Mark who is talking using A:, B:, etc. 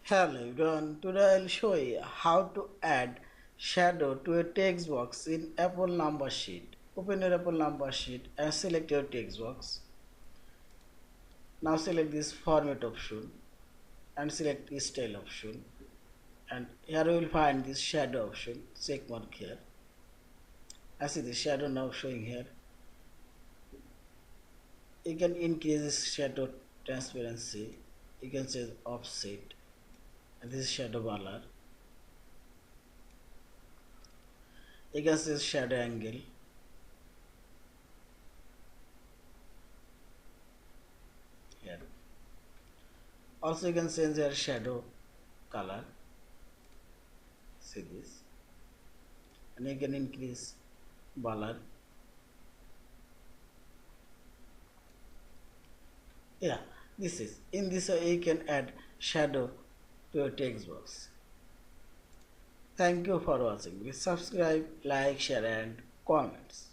A: Hello everyone, today I'll show you how to add shadow to a text box in Apple number sheet. Open your Apple number sheet and select your text box. Now select this format option and select this style option, and here you will find this shadow option, check mark here. I see the shadow now showing here. You can increase this shadow transparency, you can say offset, and this is shadow color. You can say shadow angle. Here also you can change your shadow color, see this, and you can increase color. Yeah, this is in this way you can add shadow to your text box. Thank you for watching. Please subscribe, like, share and comments.